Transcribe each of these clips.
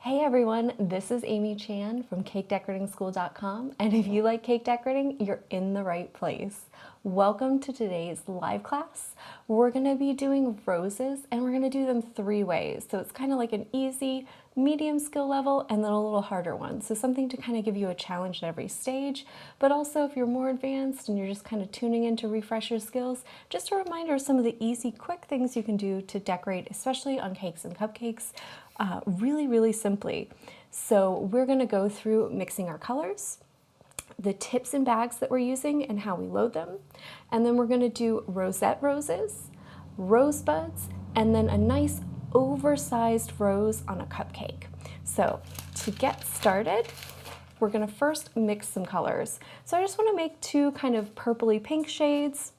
Hey everyone, this is Amy Chan from CakeDecoratingSchool.com, and if you like cake decorating, you're in the right place. Welcome to today's live class. We're going to be doing roses, and we're going to do them 3 ways. So it's kind of like an easy, medium skill level, and then a little harder one. So something to kind of give you a challenge at every stage, but also if you're more advanced and you're just kind of tuning in to refresh your skills, just a reminder of some of the easy, quick things you can do to decorate, especially on cakes and cupcakes. Really simply. So we're going to go through mixing our colors, the tips and bags that we're using and how we load them, and then we're going to do rosette roses, rosebuds, and then a nice oversized rose on a cupcake. So to get started, we're going to first mix some colors. So I just want to make 2 kind of purpley pink shades.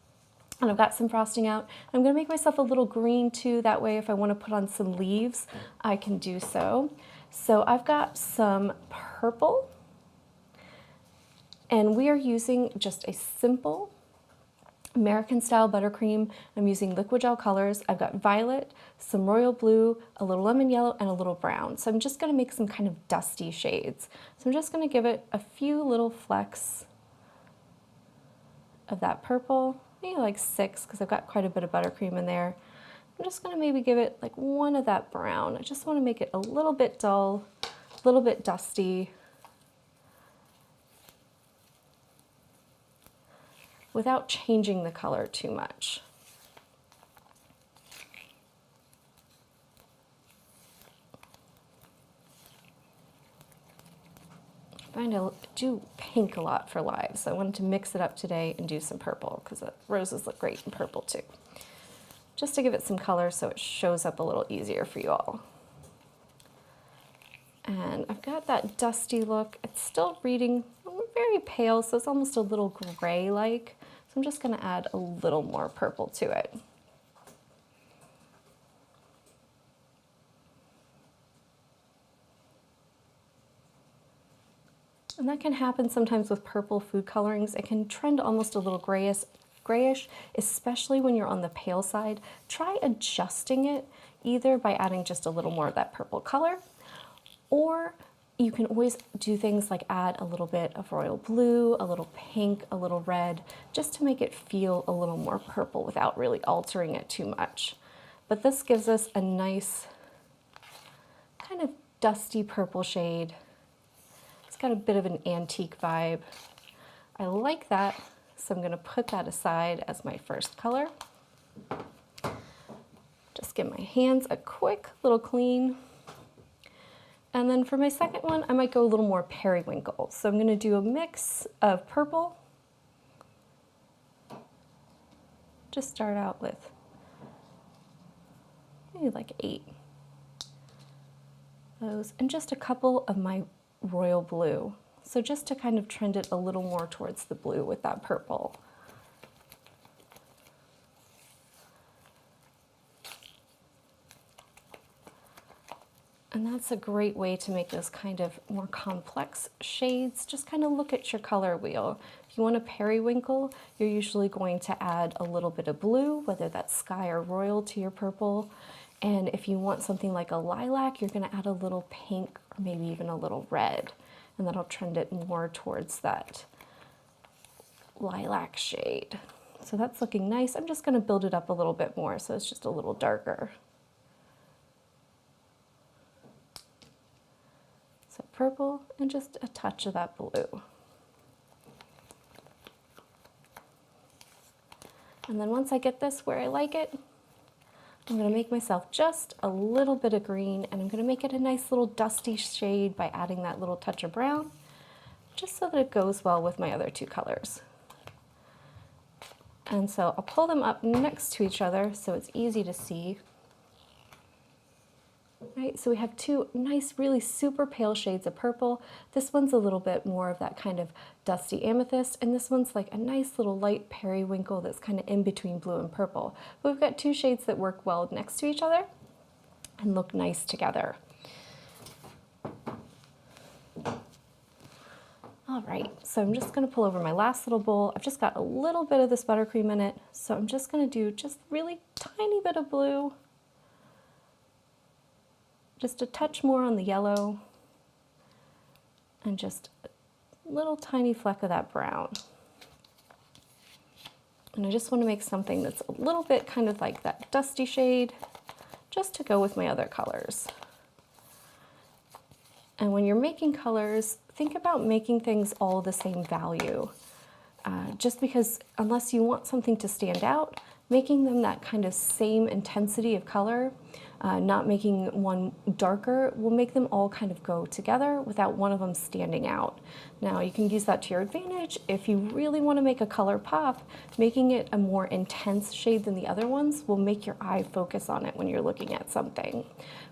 And I've got some frosting out. I'm going to make myself a little green too, that way if I want to put on some leaves, I can do so. So I've got some purple, and we are using just a simple American style buttercream. I'm using liquid gel colors. I've got violet, some royal blue, a little lemon yellow, and a little brown. So I'm just going to make some kind of dusty shades. So I'm just going to give it a few little flecks of that purple. Maybe like 6 because I've got quite a bit of buttercream in there. I'm just going to maybe give it like 1 of that brown. I just want to make it a little bit dull, a little bit dusty, without changing the color too much. I find I do pink a lot for live, so I wanted to mix it up today and do some purple because the roses look great in purple too. Just to give it some color so it shows up a little easier for you all. And I've got that dusty look. It's still reading very pale, so it's almost a little gray-like. So I'm just going to add a little more purple to it. And that can happen sometimes with purple food colorings. It can trend almost a little grayish, especially when you're on the pale side. Try adjusting it either by adding just a little more of that purple color, or you can always do things like add a little bit of royal blue, a little pink, a little red, just to make it feel a little more purple without really altering it too much. But this gives us a nice kind of dusty purple shade. It's got a bit of an antique vibe. I like that, so I'm going to put that aside as my first color. Just give my hands a quick little clean. And then for my second one, I might go a little more periwinkle. So I'm going to do a mix of purple. Just start out with maybe like 8 those, and just a couple of my royal blue. So just to kind of trend it a little more towards the blue with that purple. And that's a great way to make those kind of more complex shades. Just kind of look at your color wheel. If you want a periwinkle, you're usually going to add a little bit of blue, whether that's sky or royal, to your purple. And if you want something like a lilac, you're going to add a little pink or maybe even a little red. And that'll trend it more towards that lilac shade. So that's looking nice. I'm just going to build it up a little bit more so it's just a little darker. So purple and just a touch of that blue. And then once I get this where I like it, I'm going to make myself just a little bit of green, and I'm going to make it a nice little dusty shade by adding that little touch of brown, just so that it goes well with my other 2 colors. And so I'll pull them up next to each other so it's easy to see. Right, so we have 2 nice, really super pale shades of purple. This one's a little bit more of that kind of dusty amethyst, and this one's like a nice little light periwinkle that's kind of in between blue and purple. But we've got 2 shades that work well next to each other and look nice together. All right, so I'm just going to pull over my last little bowl. I've just got a little bit of this buttercream in it, so I'm just going to do just really tiny bit of blue just a touch more on the yellow, and just a little tiny fleck of that brown. And I just want to make something that's a little bit kind of like that dusty shade, just to go with my other colors. And when you're making colors, think about making things all the same value. Just because unless you want something to stand out, making them that kind of same intensity of color, not making one darker, will make them all kind of go together without one of them standing out. Now you can use that to your advantage. If you really want to make a color pop, making it a more intense shade than the other ones will make your eye focus on it when you're looking at something.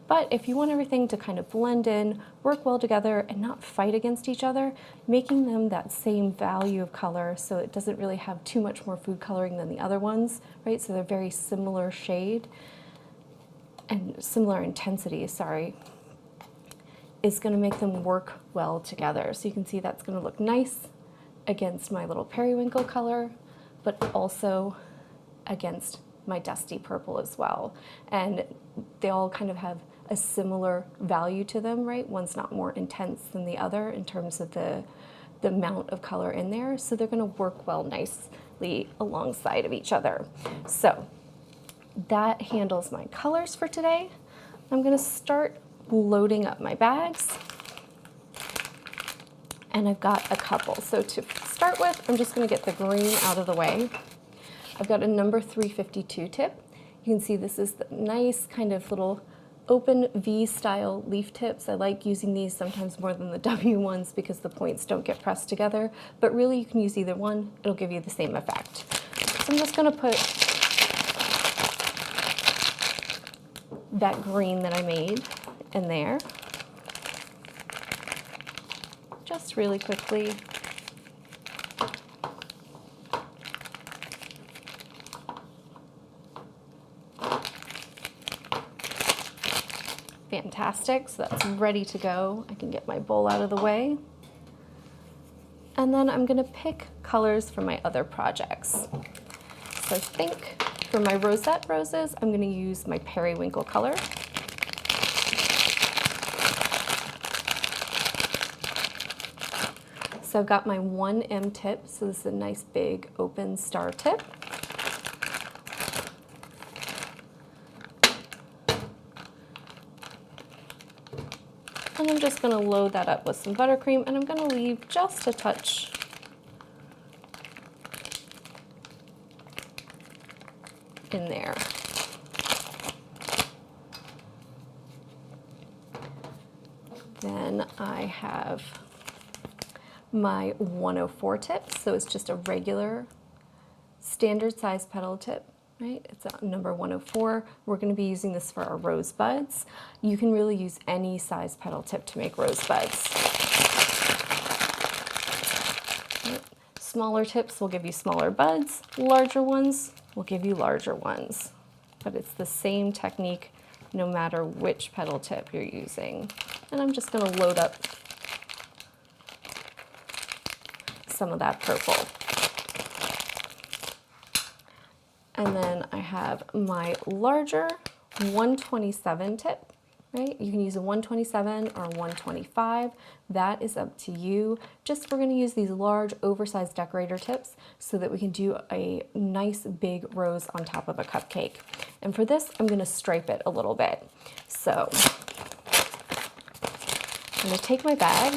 But if you want everything to kind of blend in, work well together, and not fight against each other, making them that same value of color so it doesn't really have too much more food coloring than the other ones, right? So they're very similar shade and similar intensity, sorry, is going to make them work well together. So you can see that's going to look nice against my little periwinkle color, but also against my dusty purple as well. And they all kind of have a similar value to them, right? One's not more intense than the other in terms of the amount of color in there, so they're going to work well nicely alongside of each other. So that handles my colors for today. I'm going to start loading up my bags, and I've got a couple. So to start with, I'm just going to get the green out of the way. I've got a number 352 tip. You can see this is the nice kind of little open V style leaf tips. I like using these sometimes more than the W ones because the points don't get pressed together, but really you can use either one. It'll give you the same effect. So I'm just going to put that green that I made in there, just really quickly. Fantastic, so that's ready to go. I can get my bowl out of the way. And then I'm gonna pick colors for my other projects. So I think for my Rosette roses, I'm gonna use my periwinkle color. So I've got my 1M tip, so this is a nice big open star tip. And I'm just going to load that up with some buttercream, and I'm going to leave just a touch in there. Then I have my 104 tip, so it's just a regular standard size petal tip. Right? It's a number 104. We're going to be using this for our rosebuds. You can really use any size petal tip to make rosebuds. Smaller tips will give you smaller buds. Larger ones will give you larger ones. But it's the same technique no matter which petal tip you're using. And I'm just going to load up some of that purple. And then I have my larger 127 tip, right? You can use a 127 or 125. That is up to you. Just we're going to use these large oversized decorator tips so that we can do a nice big rose on top of a cupcake. And for this, I'm going to stripe it a little bit. So I'm going to take my bag,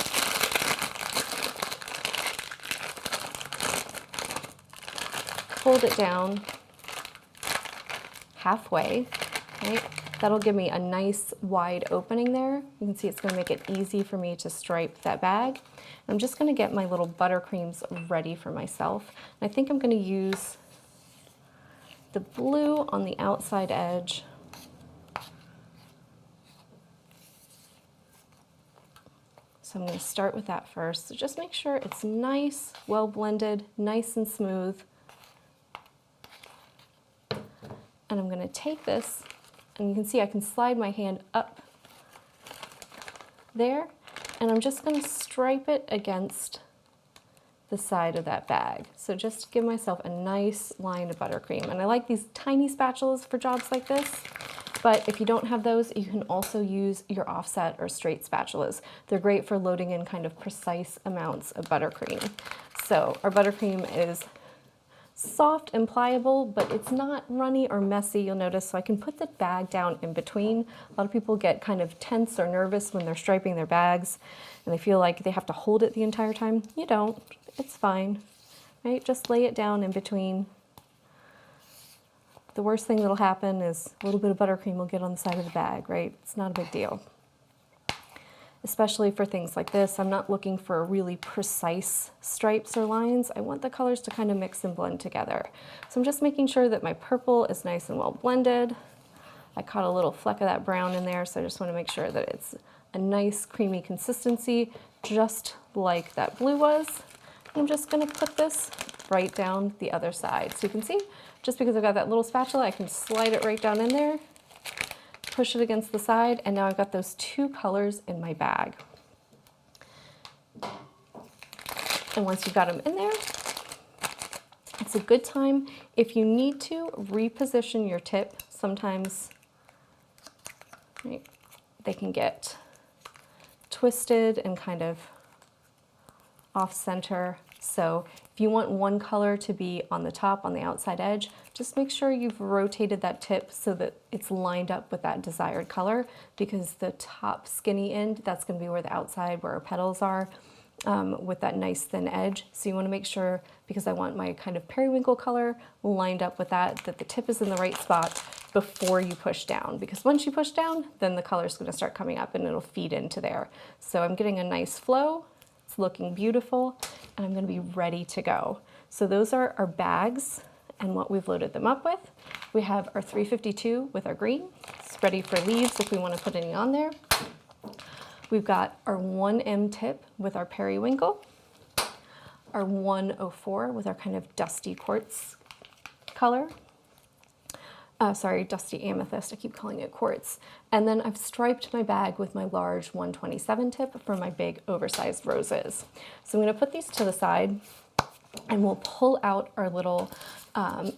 fold it down halfway, right? That'll give me a nice wide opening there. You can see it's going to make it easy for me to stripe that bag. I'm just going to get my little buttercreams ready for myself. I think I'm going to use the blue on the outside edge. So I'm going to start with that first. So just make sure it's nice, well blended, nice and smooth. And I'm going to take this, and you can see I can slide my hand up there, and I'm just going to stripe it against the side of that bag. So just give myself a nice line of buttercream. And I like these tiny spatulas for jobs like this, But if you don't have those, you can also use your offset or straight spatulas. They're great for loading in kind of precise amounts of buttercream. So our buttercream is soft and pliable, but it's not runny or messy, you'll notice. So I can put the bag down in between. A lot of people get kind of tense or nervous when they're striping their bags and they feel like they have to hold it the entire time. You don't, it's fine, right? Just lay it down in between. The worst thing that'll happen is a little bit of buttercream will get on the side of the bag, right? It's not a big deal. Especially for things like this, I'm not looking for really precise stripes or lines. I want the colors to kind of mix and blend together. So I'm just making sure that my purple is nice and well blended. I caught a little fleck of that brown in there, so I just want to make sure that it's a nice creamy consistency, just like that blue was. And I'm just going to put this right down the other side. So you can see, just because I've got that little spatula, I can slide it right down in there, push it against the side, and now I've got those two colors in my bag. And once you've got them in there, it's a good time, if you need to, reposition your tip. Sometimes, right, they can get twisted and kind of off center. So if you want one color to be on the top, on the outside edge, just make sure you've rotated that tip so that it's lined up with that desired color, because the top skinny end, that's going to be where the outside, where our petals are, with that nice thin edge. So you want to make sure, because I want my kind of periwinkle color lined up with that the tip is in the right spot before you push down, because once you push down, then the color is going to start coming up and it'll feed into there. So I'm getting a nice flow. It's looking beautiful, and I'm going to be ready to go. So those are our bags and what we've loaded them up with. We have our 352 with our green. It's ready for leaves if we want to put any on there. We've got our 1M tip with our periwinkle, our 104 with our kind of dusty quartz color. Sorry, dusty amethyst, I keep calling it quartz. And then I've striped my bag with my large 127 tip for my big oversized roses. So I'm going to put these to the side, and we'll pull out our little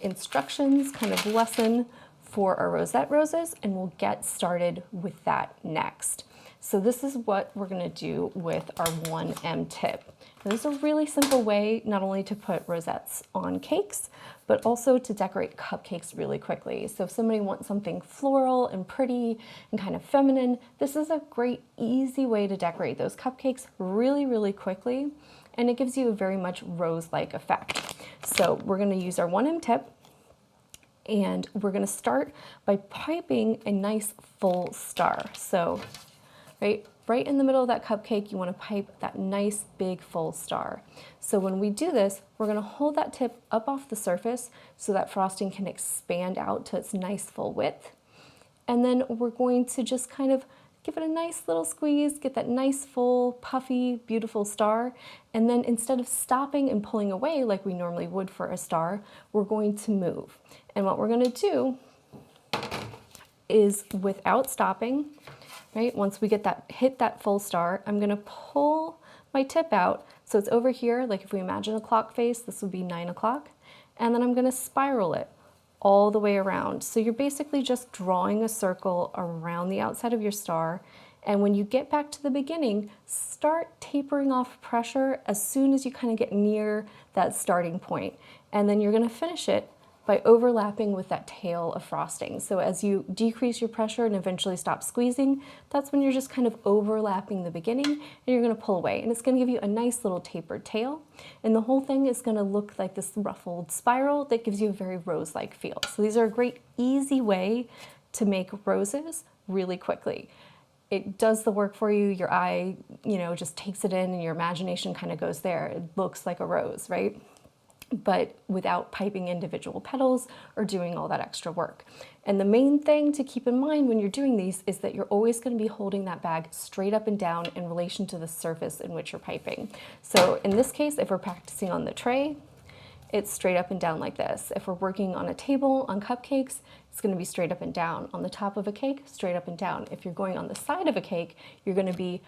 instructions, kind of lesson for our rosette roses, and we'll get started with that next. So this is what we're going to do with our 1M tip. Now, this is a really simple way not only to put rosettes on cakes, but also to decorate cupcakes really quickly. So if somebody wants something floral and pretty and kind of feminine, this is a great, easy way to decorate those cupcakes really, really quickly. And it gives you a very much rose-like effect. So we're going to use our 1M tip, and we're going to start by piping a nice full star. So right in the middle of that cupcake, you want to pipe that nice big full star. So when we do this, we're going to hold that tip up off the surface so that frosting can expand out to its nice full width. And then we're going to just kind of give it a nice little squeeze, get that nice full puffy beautiful star. And then instead of stopping and pulling away like we normally would for a star, we're going to move. And what we're going to do is, without stopping, right, once we get that, hit that full star, I'm going to pull my tip out. So it's over here, like if we imagine a clock face, this would be 9 o'clock. And then I'm going to spiral it all the way around. So you're basically just drawing a circle around the outside of your star. And when you get back to the beginning, start tapering off pressure as soon as you kind of get near that starting point. And then you're going to finish it by overlapping with that tail of frosting. So as you decrease your pressure and eventually stop squeezing, that's when you're just kind of overlapping the beginning, and you're gonna pull away. And it's gonna give you a nice little tapered tail. And the whole thing is gonna look like this ruffled spiral that gives you a very rose-like feel. So these are a great, easy way to make roses really quickly. It does the work for you. Your eye, just takes it in, and your imagination kind of goes there. It looks like a rose, right? But without piping individual petals or doing all that extra work. And the main thing to keep in mind when you're doing these is that you're always going to be holding that bag straight up and down in relation to the surface in which you're piping. So in this case, if we're practicing on the tray, it's straight up and down like this. If we're working on a table on cupcakes, it's going to be straight up and down. On the top of a cake, straight up and down. If you're going on the side of a cake, you're going to be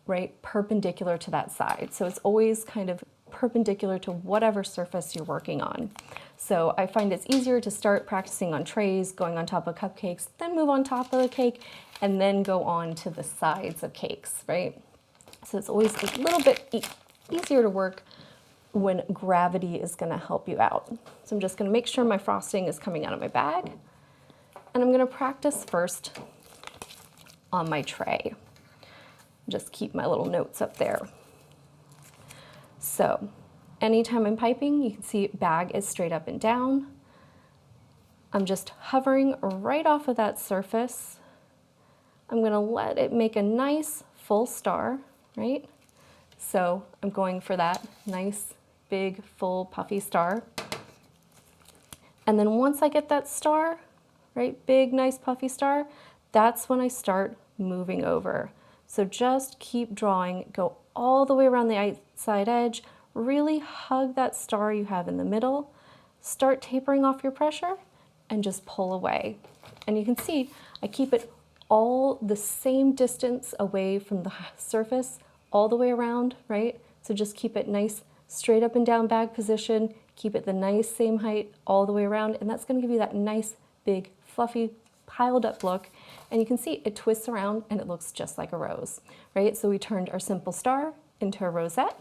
right perpendicular to that side. So it's always kind of perpendicular to whatever surface you're working on. So I find it's easier to start practicing on trays, going on top of cupcakes, then move on top of the cake, and then go on to the sides of cakes, right? So it's always a little bit easier to work when gravity is gonna help you out. So I'm just gonna make sure my frosting is coming out of my bag, and I'm gonna practice first on my tray. Just keep my little notes up there. So anytime I'm piping, you can see bag is straight up and down. I'm just hovering right off of that surface. I'm gonna let it make a nice full star, right? So I'm going for that nice, big, full, puffy star. And then once I get that star, right, big, nice, puffy star, that's when I start moving over. So just keep drawing, go all the way around the outside edge, really hug that star you have in the middle, start tapering off your pressure, and just pull away. And you can see I keep it all the same distance away from the surface all the way around, right? So just keep it nice, straight up and down bag position, keep it the nice same height all the way around, and that's gonna give you that nice, big, fluffy, piled up look. And you can see it twists around and it looks just like a rose, right? So we turned our simple star into a rosette,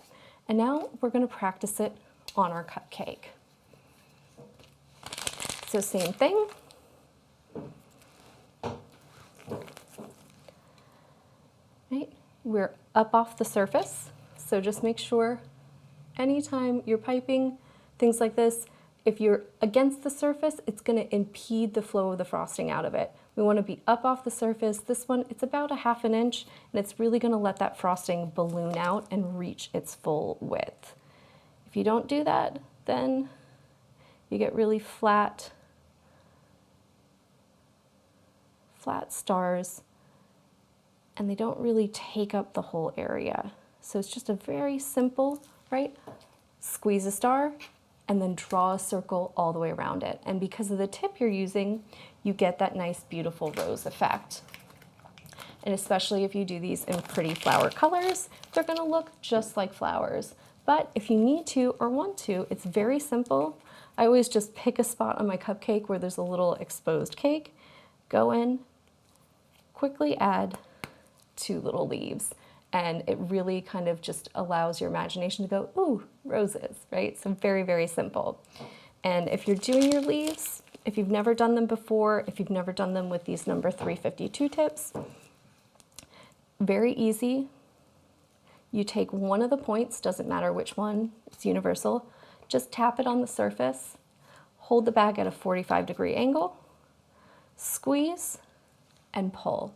and now we're gonna practice it on our cupcake. So same thing. Right? We're up off the surface, so just make sure anytime you're piping things like this, if you're against the surface, it's going to impede the flow of the frosting out of it. We want to be up off the surface. This one, it's about 1/2 inch, and it's really going to let that frosting balloon out and reach its full width. If you don't do that, then you get really flat stars, and they don't really take up the whole area. So it's just a very simple, right? Squeeze a star and then draw a circle all the way around it. And because of the tip you're using, you get that nice, beautiful rose effect. And especially if you do these in pretty flower colors, they're gonna look just like flowers. But if you need to or want to, it's very simple. I always just pick a spot on my cupcake where there's a little exposed cake, go in, quickly add 2 little leaves, and it really kind of just allows your imagination to go, ooh, roses, right? So very, very simple. And if you're doing your leaves, if you've never done them before, if you've never done them with these number 352 tips, very easy. You take one of the points, doesn't matter which one, it's universal, just tap it on the surface, hold the bag at a 45-degree angle, squeeze, and pull.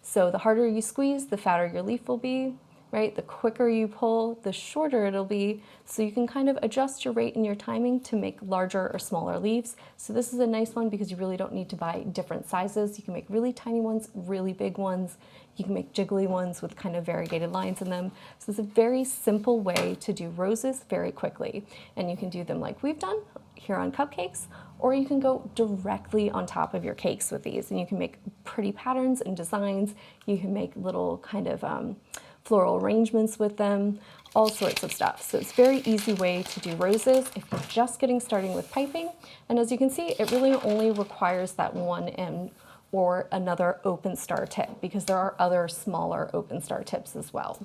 So the harder you squeeze, the fatter your leaf will be, right? The quicker you pull, the shorter it'll be. So you can kind of adjust your rate and your timing to make larger or smaller leaves. So this is a nice one because you really don't need to buy different sizes. You can make really tiny ones, really big ones. You can make jiggly ones with kind of variegated lines in them. So it's a very simple way to do roses very quickly. And you can do them like we've done here on cupcakes, or you can go directly on top of your cakes with these, and you can make pretty patterns and designs. You can make little kind of floral arrangements with them, all sorts of stuff. So it's a very easy way to do roses if you're just getting started with piping. And as you can see, it really only requires that one end or another open star tip, because there are other smaller open star tips as well.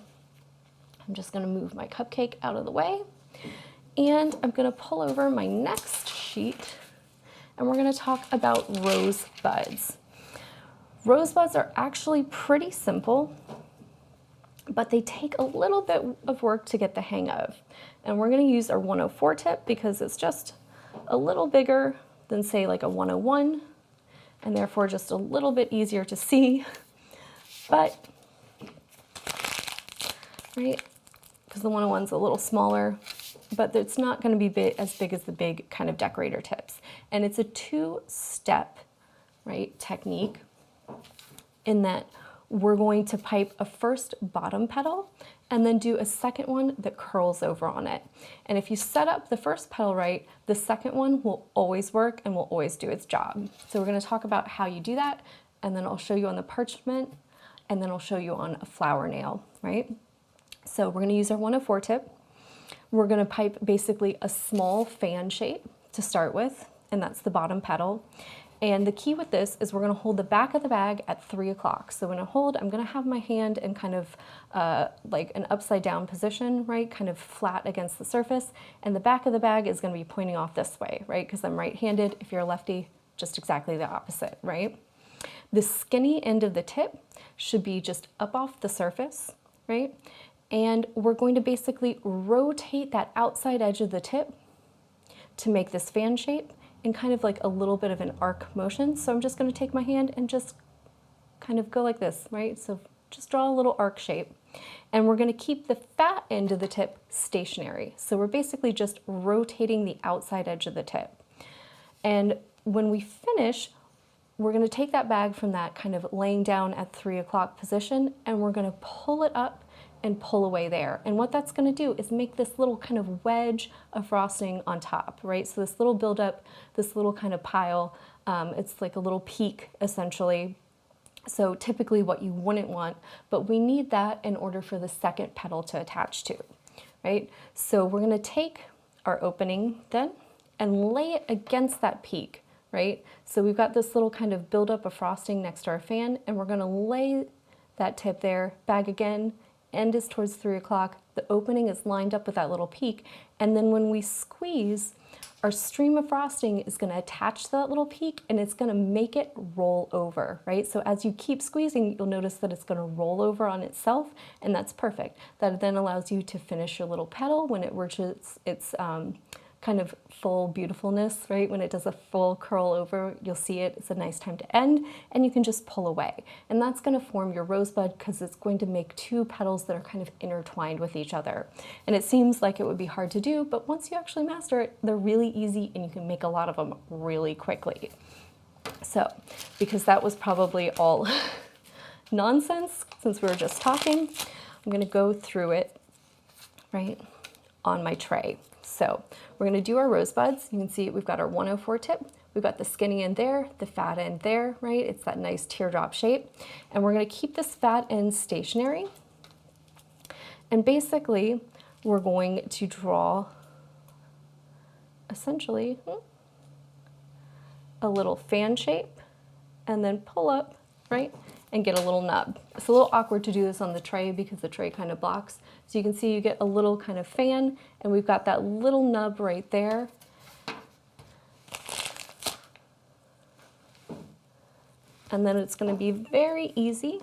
I'm just gonna move my cupcake out of the way, and I'm gonna pull over my next sheet, and we're gonna talk about rose buds. Rose buds are actually pretty simple, but they take a little bit of work to get the hang of. And we're gonna use our 104 tip because it's just a little bigger than, say, like a 101, and therefore just a little bit easier to see. But, right, because the 101's a little smaller, but it's not gonna be as big as the big kind of decorator tips. And it's a 2-step, right, technique in that we're going to pipe a first bottom petal and then do a second one that curls over on it. And if you set up the first petal right, the second one will always work and will always do its job. So we're gonna talk about how you do that, and then I'll show you on the parchment, and then I'll show you on a flower nail, right? So we're gonna use our 104 tip. We're gonna pipe basically a small fan shape to start with, and that's the bottom petal. And the key with this is we're gonna hold the back of the bag at 3 o'clock. So when I hold, I'm gonna have my hand in kind of like an upside down position, right? Kind of flat against the surface. And the back of the bag is gonna be pointing off this way, right? Because I'm right-handed. If you're a lefty, just exactly the opposite, right? The skinny end of the tip should be just up off the surface, right? And we're going to basically rotate that outside edge of the tip to make this fan shape in kind of like a little bit of an arc motion. So I'm just going to take my hand and just kind of go like this, right? So just draw a little arc shape. And we're going to keep the fat end of the tip stationary. So we're basically just rotating the outside edge of the tip. And when we finish, we're going to take that bag from that kind of laying down at 3 o'clock position, and we're going to pull it up and pull away there. And what that's going to do is make this little kind of wedge of frosting on top, right? So this little buildup, this little kind of pile, it's like a little peak essentially. So typically what you wouldn't want, but we need that in order for the second petal to attach to, right? So we're going to take our opening then and lay it against that peak, right? So we've got this little kind of buildup of frosting next to our fan, and we're going to lay that tip there, bag again, end is towards 3 o'clock, the opening is lined up with that little peak, and then when we squeeze, our stream of frosting is going to attach to that little peak, and it's going to make it roll over, right? So as you keep squeezing, you'll notice that it's going to roll over on itself, and that's perfect. That then allows you to finish your little petal when it reaches its kind of full beautifulness, right? When it does a full curl over, you'll see it. It's a nice time to end, and you can just pull away. And that's going to form your rosebud because it's going to make two petals that are kind of intertwined with each other. And it seems like it would be hard to do, but once you actually master it, they're really easy and you can make a lot of them really quickly. So, because that was probably all nonsense since we were just talking, I'm going to go through it, right, on my tray. So we're going to do our rosebuds. You can see we've got our 104 tip. We've got the skinny end there, the fat end there, right? It's that nice teardrop shape. And we're going to keep this fat end stationary. And basically, we're going to draw essentially a little fan shape and then pull up, right? And get a little nub. It's a little awkward to do this on the tray because the tray kind of blocks. So you can see you get a little kind of fan, and we've got that little nub right there. And then it's going to be very easy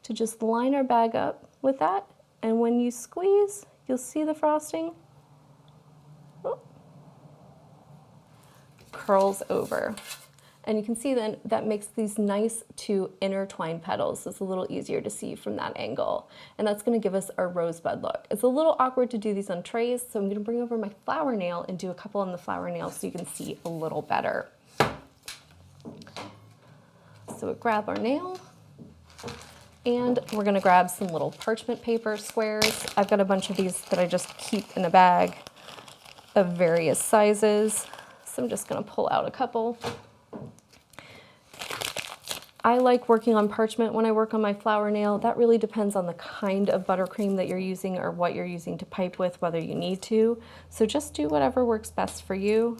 to just line our bag up with that. And when you squeeze, you'll see the frosting curls over. And you can see then that makes these nice two intertwined petals. So it's a little easier to see from that angle. And that's going to give us our rosebud look. It's a little awkward to do these on trays, so I'm going to bring over my flower nail and do a couple on the flower nail so you can see a little better. So we grab our nail, and we're going to grab some little parchment paper squares. I've got a bunch of these that I just keep in a bag of various sizes. So I'm just going to pull out a couple. I like working on parchment when I work on my flower nail. That really depends on the kind of buttercream that you're using or what you're using to pipe with, whether you need to. So just do whatever works best for you.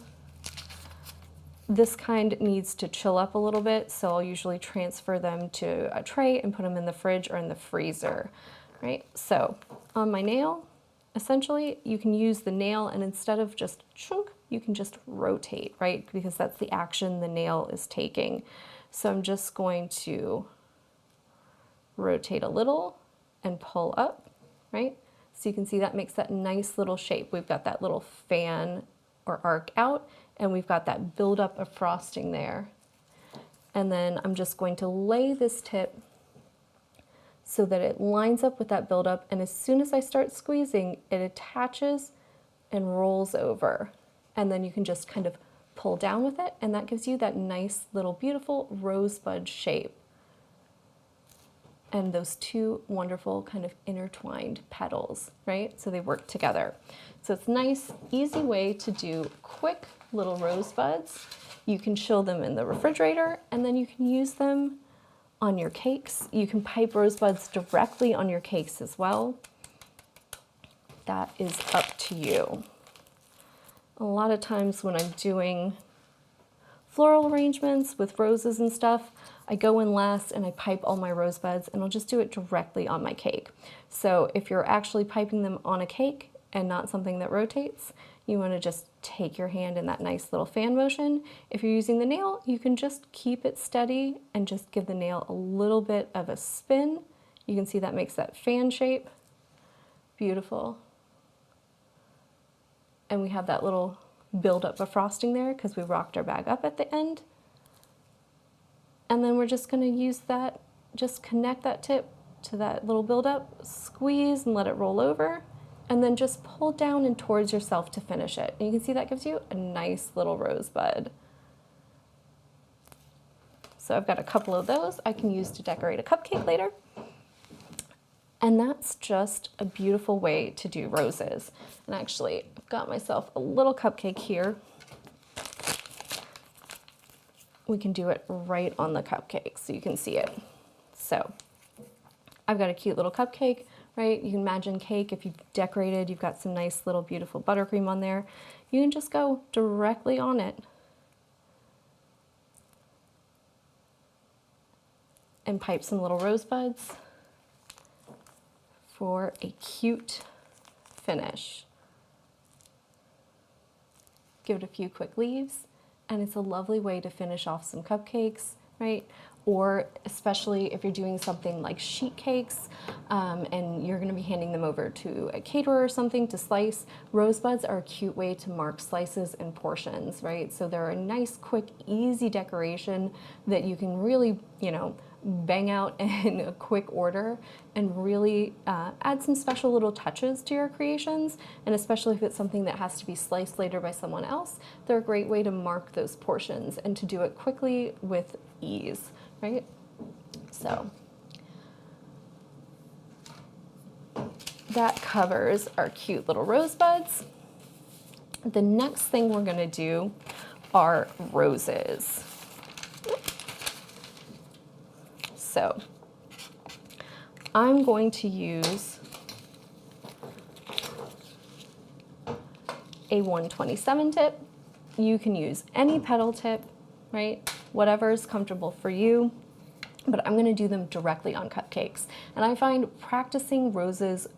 This kind needs to chill up a little bit, so I'll usually transfer them to a tray and put them in the fridge or in the freezer, right? So on my nail, essentially you can use the nail, and instead of just chunk, you can just rotate, right? Because that's the action the nail is taking. So I'm just going to rotate a little and pull up, right? So you can see that makes that nice little shape. We've got that little fan or arc out, and we've got that buildup of frosting there. And then I'm just going to lay this tip so that it lines up with that buildup, and as soon as I start squeezing, it attaches and rolls over. And then you can just kind of pull down with it, and that gives you that nice little beautiful rosebud shape. And those two wonderful kind of intertwined petals, right? So they work together. So it's a nice, easy way to do quick little rosebuds. You can chill them in the refrigerator, and then you can use them on your cakes. You can pipe rosebuds directly on your cakes as well. that is up to you. A lot of times when I'm doing floral arrangements with roses and stuff, I go in last and I pipe all my rose buds, and I'll just do it directly on my cake. So if you're actually piping them on a cake and not something that rotates, you want to just take your hand in that nice little fan motion. If you're using the nail, you can just keep it steady and just give the nail a little bit of a spin. You can see that makes that fan shape. Beautiful. And we have that little buildup of frosting there because we rocked our bag up at the end. And then we're just going to use that, just connect that tip to that little buildup, squeeze and let it roll over, and then just pull down and towards yourself to finish it. And you can see that gives you a nice little rosebud. So I've got a couple of those I can use to decorate a cupcake later. And that's just a beautiful way to do roses. And actually, I've got myself a little cupcake here. We can do it right on the cupcake so you can see it. So I've got a cute little cupcake, right? You can imagine cake, if you've decorated, you've got some nice little beautiful buttercream on there. You can just go directly on it and pipe some little rosebuds for a cute finish. Give it a few quick leaves, and it's a lovely way to finish off some cupcakes, right? Or especially if you're doing something like sheet cakes and you're gonna be handing them over to a caterer or something to slice, rosebuds are a cute way to mark slices and portions, right? So they're a nice, quick, easy decoration that you can really, you know, bang out in a quick order and really add some special little touches to your creations. And especially if it's something that has to be sliced later by someone else, they're a great way to mark those portions and to do it quickly with ease, right? So that covers our cute little rosebuds. The next thing we're gonna do are roses. So I'm going to use a 127 tip. You can use any petal tip, right? Whatever is comfortable for you, but I'm gonna do them directly on cupcakes. And I find practicing roses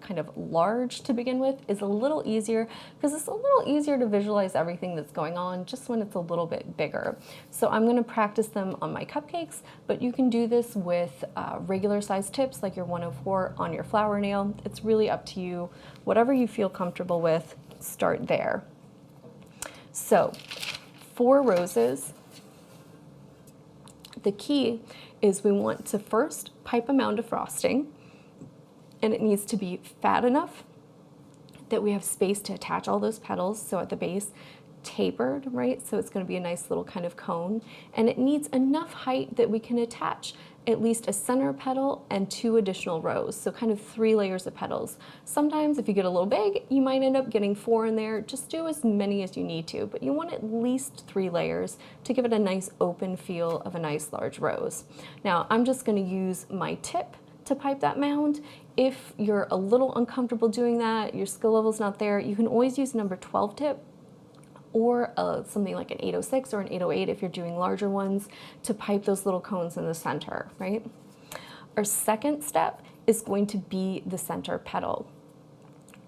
kind of large to begin with is a little easier because it's a little easier to visualize everything that's going on just when it's a little bit bigger. So I'm going to practice them on my cupcakes, but you can do this with regular size tips like your 104 on your flower nail. It's really up to you. Whatever you feel comfortable with, start there. So for roses, the key is we want to first pipe a mound of frosting. And it needs to be fat enough that we have space to attach all those petals. So at the base, tapered, right? So it's going to be a nice little kind of cone. And it needs enough height that we can attach at least a center petal and 2 additional rows. So kind of 3 layers of petals. Sometimes if you get a little big, you might end up getting 4 in there. Just do as many as you need to, but you want at least 3 layers to give it a nice open feel of a nice large rose. Now I'm just going to use my tip to pipe that mound. If you're a little uncomfortable doing that, your skill level's not there, you can always use number 12 tip or something like an 806 or an 808 if you're doing larger ones to pipe those little cones in the center, right? Our second step is going to be the center petal.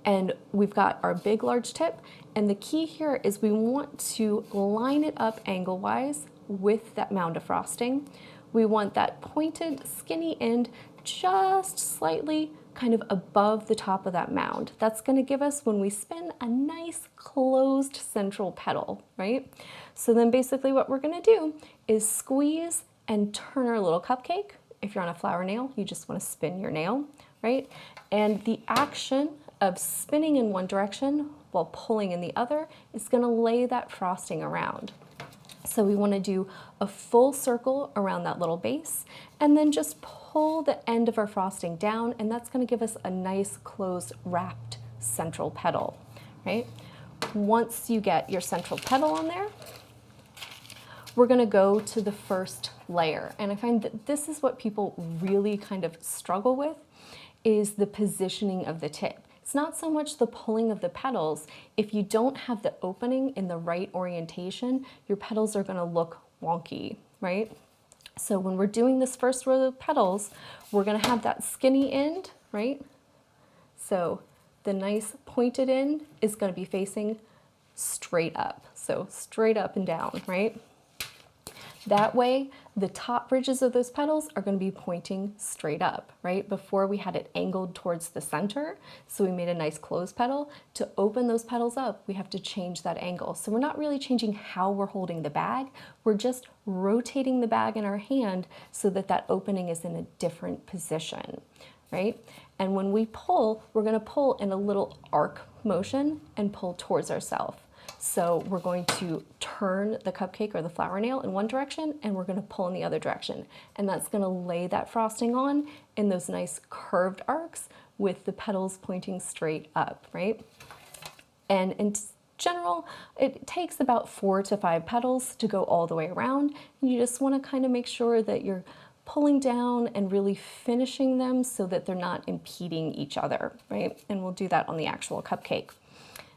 And we've got our big large tip, and the key here is we want to line it up angle-wise with that mound of frosting. We want that pointed, skinny end just slightly kind of above the top of that mound. That's going to give us, when we spin, a nice closed central petal, right? So then basically what we're going to do is squeeze and turn our little cupcake. If you're on a flower nail, you just want to spin your nail, right? And the action of spinning in one direction while pulling in the other is going to lay that frosting around. So we want to do a full circle around that little base and then just pull the end of our frosting down, and that's going to give us a nice closed wrapped central petal, right? Once you get your central petal on there, we're going to go to the first layer. And I find that this is what people really kind of struggle with, is the positioning of the tip. It's not so much the pulling of the petals. If you don't have the opening in the right orientation, your petals are gonna look wonky, right? So when we're doing this first row of petals, we're gonna have that skinny end, right? So the nice pointed end is gonna be facing straight up. So straight up and down, right? That way, the top ridges of those petals are going to be pointing straight up, right? Before we had it angled towards the center, so we made a nice closed petal. To open those petals up, we have to change that angle. So we're not really changing how we're holding the bag, we're just rotating the bag in our hand so that that opening is in a different position, right? And when we pull, we're going to pull in a little arc motion and pull towards ourselves. So we're going to turn the cupcake or the flower nail in one direction and we're going to pull in the other direction. And that's going to lay that frosting on in those nice curved arcs with the petals pointing straight up, right? And in general, it takes about 4 to 5 petals to go all the way around. And you just want to kind of make sure that you're pulling down and really finishing them so that they're not impeding each other, right? And we'll do that on the actual cupcake.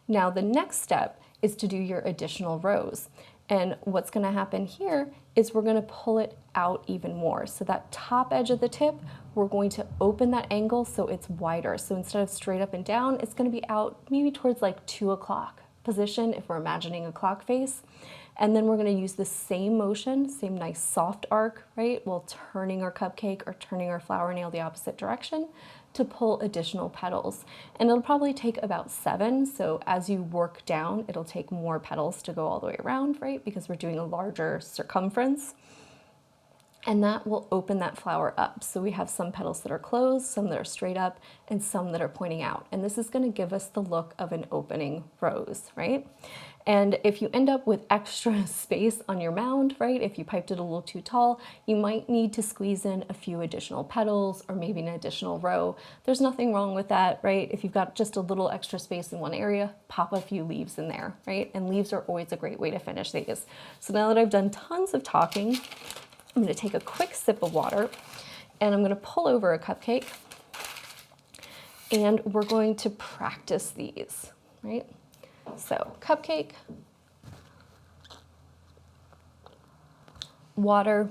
Now the next step is to do your additional rows. And what's gonna happen here is we're gonna pull it out even more. So that top edge of the tip, we're going to open that angle so it's wider. So instead of straight up and down, it's gonna be out maybe towards like 2 o'clock position if we're imagining a clock face. And then we're gonna use the same motion, same nice soft arc, right? While turning our cupcake or turning our flower nail the opposite direction to pull additional petals. And it'll probably take about 7. So as you work down, it'll take more petals to go all the way around, right? Because we're doing a larger circumference. And that will open that flower up. So we have some petals that are closed, some that are straight up, and some that are pointing out. And this is gonna give us the look of an opening rose, right? And if you end up with extra space on your mound, right, if you piped it a little too tall, you might need to squeeze in a few additional petals or maybe an additional row. There's nothing wrong with that, right? If you've got just a little extra space in one area, pop a few leaves in there, right? And leaves are always a great way to finish these. So now that I've done tons of talking, I'm gonna take a quick sip of water and I'm gonna pull over a cupcake and we're going to practice these, right? So cupcake, water,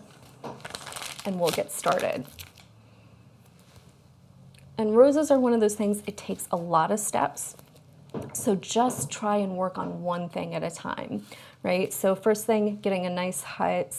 and we'll get started. And roses are one of those things, it takes a lot of steps. So just try and work on one thing at a time, right? So first thing, getting a nice height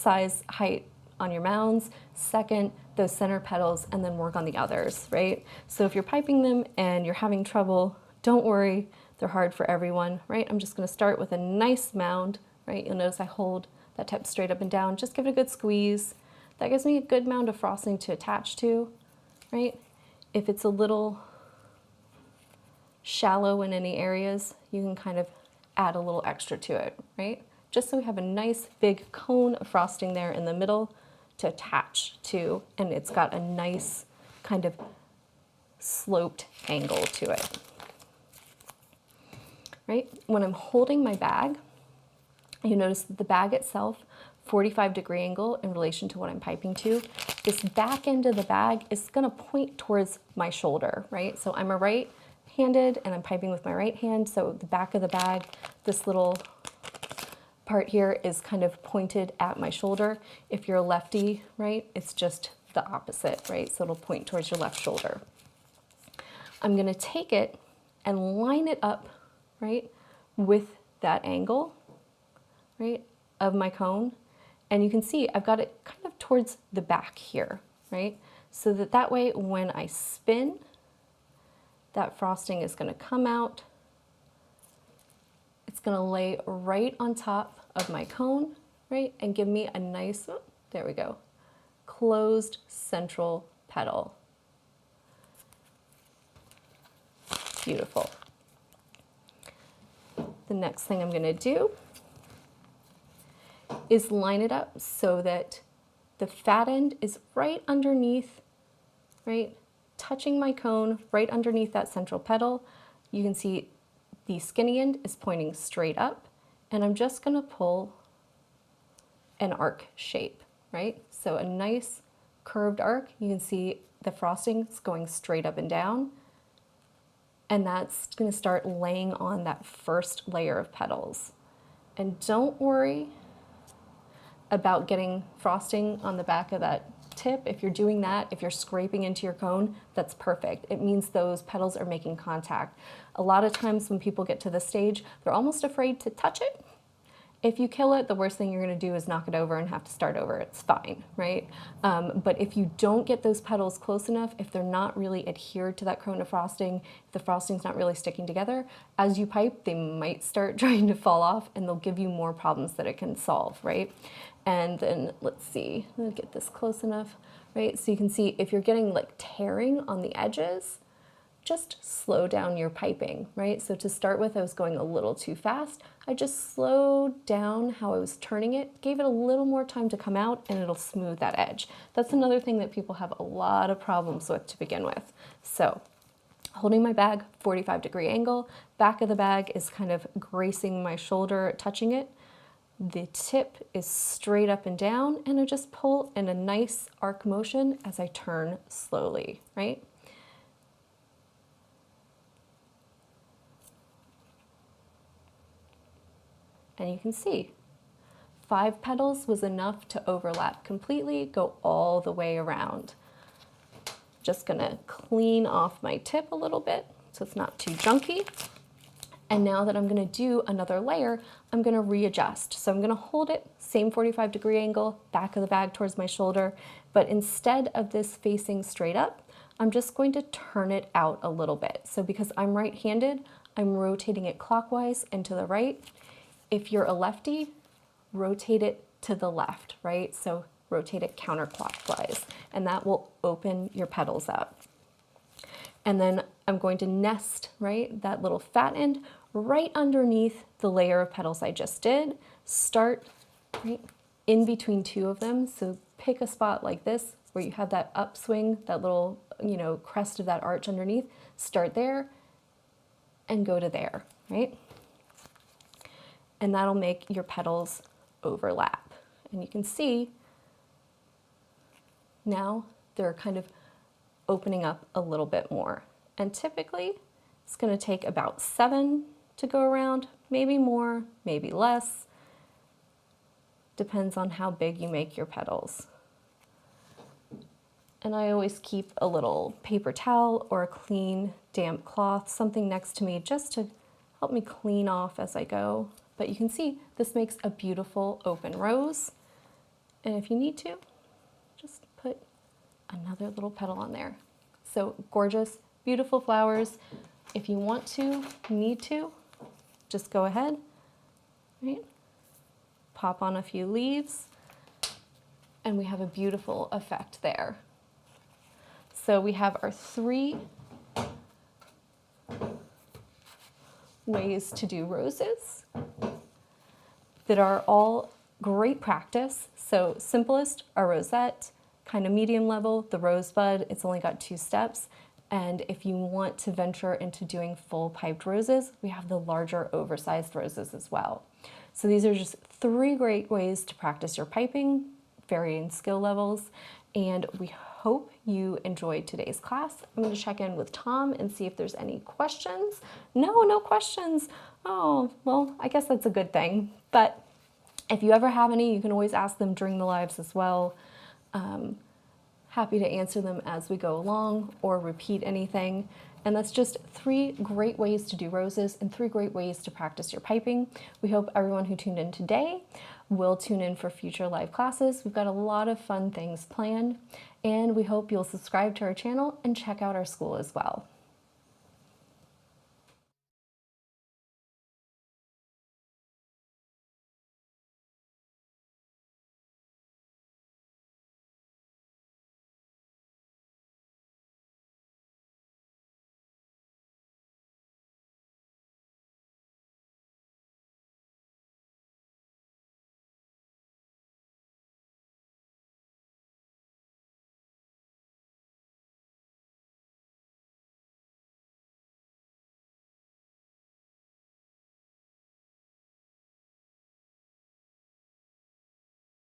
on your mounds. Second, those center petals, and then work on the others, right? So if you're piping them and you're having trouble, don't worry. They're hard for everyone, right? I'm just gonna start with a nice mound, right? You'll notice I hold that tip straight up and down. Just give it a good squeeze. That gives me a good mound of frosting to attach to, right? If it's a little shallow in any areas, you can kind of add a little extra to it, right? Just so we have a nice big cone of frosting there in the middle to attach to, and it's got a nice kind of sloped angle to it. Right? When I'm holding my bag, you notice that the bag itself, 45-degree angle in relation to what I'm piping to. This back end of the bag is gonna point towards my shoulder, right? So I'm a right-handed and I'm piping with my right hand, so the back of the bag, this little part here is kind of pointed at my shoulder. If you're a lefty, right, it's just the opposite, right? So it'll point towards your left shoulder. I'm gonna take it and line it up, right, with that angle, right, of my cone. And you can see I've got it kind of towards the back here, right? So that way when I spin, that frosting is gonna come out. It's gonna lay right on top of my cone, right, and give me a nice, oh, there we go, closed central petal. Beautiful. The next thing I'm gonna do is line it up so that the fat end is right underneath, right, touching my cone, right underneath that central petal. You can see the skinny end is pointing straight up, and I'm just gonna pull an arc shape, right? So a nice curved arc. You can see the frosting is going straight up and down, and that's going to start laying on that first layer of petals. And don't worry about getting frosting on the back of that tip. If you're doing that, if you're scraping into your cone, that's perfect. It means those petals are making contact. A lot of times when people get to this stage, they're almost afraid to touch it. If you kill it, the worst thing you're going to do is knock it over and have to start over. It's fine, right? But if you don't get those petals close enough, if they're not really adhered to that cone of frosting, if the frosting's not really sticking together, as you pipe, they might start trying to fall off, and they'll give you more problems that it can solve, right? And then let's see, let me get this close enough, right? So you can see if you're getting like tearing on the edges, just slow down your piping, right? So to start with, I was going a little too fast. I just slowed down how I was turning it, gave it a little more time to come out, and it'll smooth that edge. That's another thing that people have a lot of problems with to begin with. So holding my bag, 45-degree angle, back of the bag is kind of gracing my shoulder, touching it. The tip is straight up and down, and I just pull in a nice arc motion as I turn slowly, right? And you can see 5 petals was enough to overlap completely, go all the way around. Just gonna clean off my tip a little bit so it's not too junky. And now that I'm gonna do another layer, I'm gonna readjust. So I'm gonna hold it, same 45-degree angle, back of the bag towards my shoulder, but instead of this facing straight up, I'm just going to turn it out a little bit. So because I'm right-handed, I'm rotating it clockwise and to the right. If you're a lefty, rotate it to the left, right? So rotate it counterclockwise, and that will open your petals up. And then I'm going to nest, right, that little fat end right underneath the layer of petals I just did. Start right in between 2 of them. So pick a spot like this where you have that upswing, that little, crest of that arch underneath. Start there and go to there, right? And that'll make your petals overlap. And you can see now they're kind of opening up a little bit more. And typically it's going to take about 7 to go around, maybe more, maybe less. Depends on how big you make your petals. And I always keep a little paper towel or a clean damp cloth, something next to me just to help me clean off as I go. But you can see this makes a beautiful open rose. And if you need to, just put another little petal on there. So gorgeous, beautiful flowers. If you want to, need to, just go ahead, right? Pop on a few leaves, and we have a beautiful effect there. So we have our 3 ways to do roses that are all great practice. So simplest, a rosette, kind of medium level, the rosebud, it's only got 2 steps. And if you want to venture into doing full piped roses, we have the larger oversized roses as well. So these are just 3 great ways to practice your piping, varying skill levels, and we hope you enjoyed today's class. I'm going to check in with Tom and see if there's any questions. No questions. Oh, well, I guess that's a good thing. But if you ever have any, you can always ask them during the lives as well. Happy to answer them as we go along or repeat anything. And that's just 3 great ways to do roses and 3 great ways to practice your piping. We hope everyone who tuned in today will tune in for future live classes. We've got a lot of fun things planned, and we hope you'll subscribe to our channel and check out our school as well.